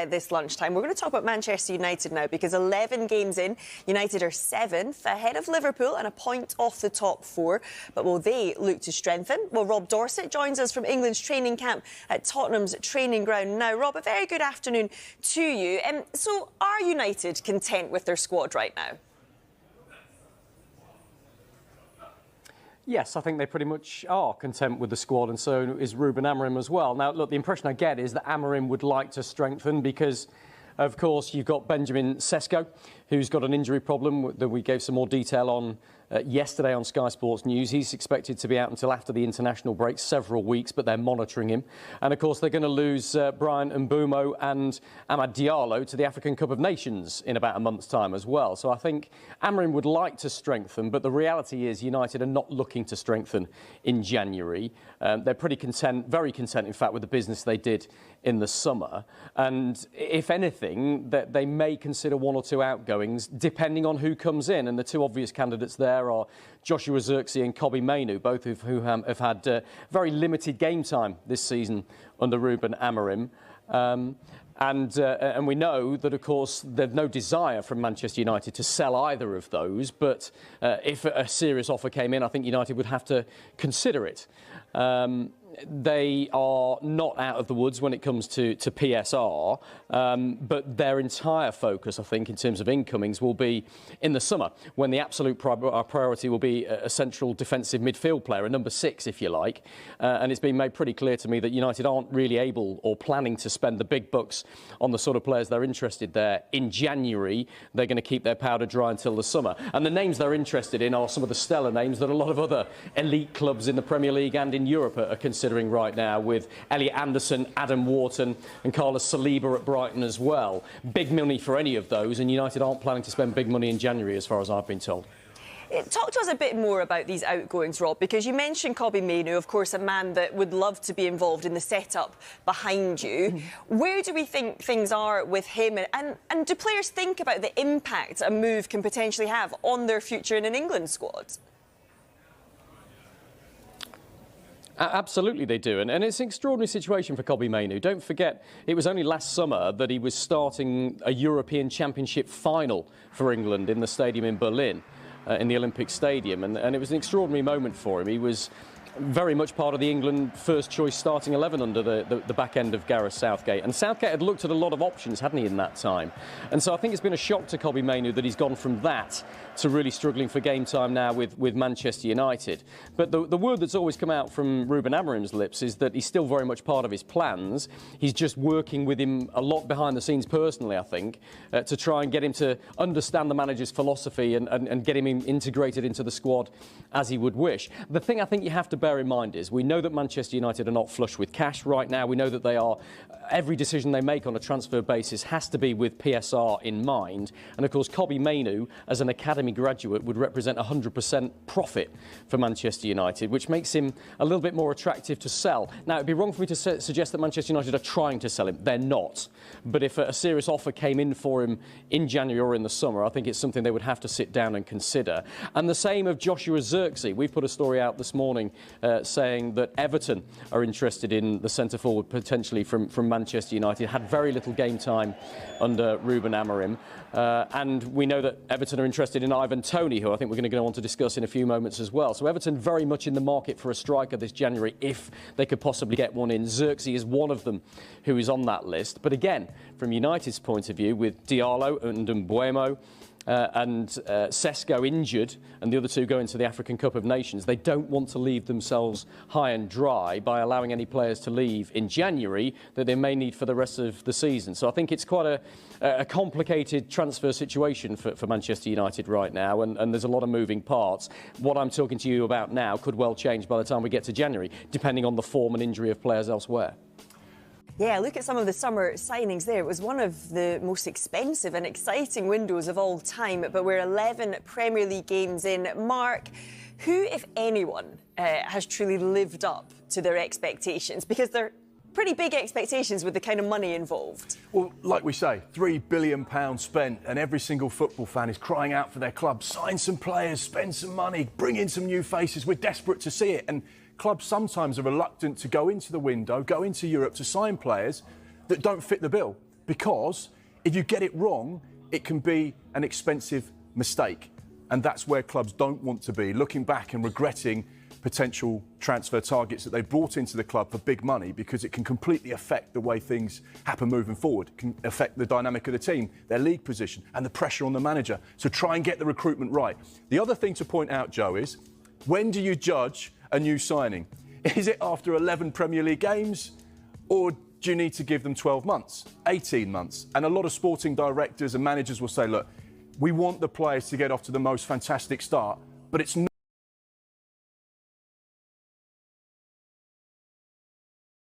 This lunchtime. We're going to talk about Manchester United now, because 11 games in, United are 7th, ahead of Liverpool and a point off the top 4. But will they look to strengthen? Well, Rob Dorsett joins us from England's training camp at Tottenham's training ground now. Rob, a very good afternoon to you. So are United content with their squad right now? Yes, I think they pretty much are content with the squad, and so is Ruben Amorim as well. Now, look, the impression I get is that Amorim would like to strengthen because, of course, you've got Benjamin Sesko, who's got an injury problem that we gave some more detail on yesterday on Sky Sports News. He's expected to be out until after the international break, several weeks, but they're monitoring him. And, of course, they're going to lose Brian Mbeumo and Amad Diallo to the African Cup of Nations in about a month's time as well. So I think Amorim would like to strengthen, but the reality is United are not looking to strengthen in January. They're pretty content, very content, in fact, with the business they did in the summer. And if anything, that they may consider one or two outgoings, depending on who comes in. And the two obvious candidates there are Joshua Zirkzee and Kobbie Mainoo, both of who have had very limited game time this season under Ruben Amorim. And we know that, of course, there's no desire from Manchester United to sell either of those. But if a serious offer came in, I think United would have to consider it. They are not out of the woods when it comes to PSR, but their entire focus, I think, in terms of incomings will be in the summer, when the absolute priority will be a central defensive midfield player, a number 6, if you like. And it's been made pretty clear to me that United aren't really able or planning to spend the big bucks on the sort of players they're interested there in January. They're going to keep their powder dry until the summer. And the names they're interested in are some of the stellar names that a lot of other elite clubs in the Premier League and in Europe are considering right now, with Elliot Anderson, Adam Wharton and Carlos Saliba at Brighton as well. Big money for any of those, and United aren't planning to spend big money in January, as far as I've been told. Talk to us a bit more about these outgoings, Rob, because you mentioned Kobbie Mainoo, of course, a man that would love to be involved in the setup behind you. Where do we think things are with him? And do players think about the impact a move can potentially have on their future in an England squad? Absolutely they do, and it's an extraordinary situation for Kobbie Mainoo. Don't forget, it was only last summer that he was starting a European Championship final for England in the stadium in Berlin, in the Olympic Stadium, and it was an extraordinary moment for him. He was very much part of the England first-choice starting 11 under the back end of Gareth Southgate. And Southgate had looked at a lot of options, hadn't he, in that time? And so I think it's been a shock to Kobbie Mainoo that he's gone from that to really struggling for game time now with Manchester United. But the word that's always come out from Ruben Amorim's lips is that he's still very much part of his plans. He's just working with him a lot behind the scenes personally, I think, to try and get him to understand the manager's philosophy and get him integrated into the squad as he would wish. The thing I think you have to bear in mind is we know that Manchester United are not flush with cash right now. We know that they are, every decision they make on a transfer basis has to be with PSR in mind. And of course, Kobbie Mainoo, as an academy graduate, would represent 100% profit for Manchester United, which makes him a little bit more attractive to sell. Now, it'd be wrong for me to suggest that Manchester United are trying to sell him. They're not. But if a serious offer came in for him in January or in the summer, I think it's something they would have to sit down and consider. And the same of Joshua Zirkzee. We've put a story out this morning saying that Everton are interested in the centre-forward potentially from Manchester United. Had very little game time under Ruben Amorim. And we know that Everton are interested in Ivan Toney, who I think we're going to go on to discuss in a few moments as well. So Everton very much in the market for a striker this January if they could possibly get one in. Zirkzee is one of them who is on that list. But again, from United's point of view, with Diallo and Mbeumo and Sesko injured and the other two going to the African Cup of Nations, they don't want to leave themselves high and dry by allowing any players to leave in January that they may need for the rest of the season. So I think it's quite a complicated transfer situation for Manchester United right now, and there's a lot of moving parts. What I'm talking to you about now could well change by the time we get to January, depending on the form and injury of players elsewhere. Yeah, look at some of the summer signings there. It was one of the most expensive and exciting windows of all time, but we're 11 Premier League games in. Mark, who, if anyone, has truly lived up to their expectations? Because they're pretty big expectations with the kind of money involved. Well, like we say, £3 billion spent, and every single football fan is crying out for their club. Sign some players, spend some money, bring in some new faces. We're desperate to see it. And clubs sometimes are reluctant to go into the window, go into Europe to sign players that don't fit the bill, because if you get it wrong, it can be an expensive mistake. And that's where clubs don't want to be, looking back and regretting potential transfer targets that they brought into the club for big money, because it can completely affect the way things happen moving forward. It can affect the dynamic of the team, their league position, and the pressure on the manager. So try and get the recruitment right. The other thing to point out, Joe, is when do you judge a new signing? Is it after 11 Premier League games, or do you need to give them 12 months, 18 months? And a lot of sporting directors and managers will say, look, we want the players to get off to the most fantastic start, but it's not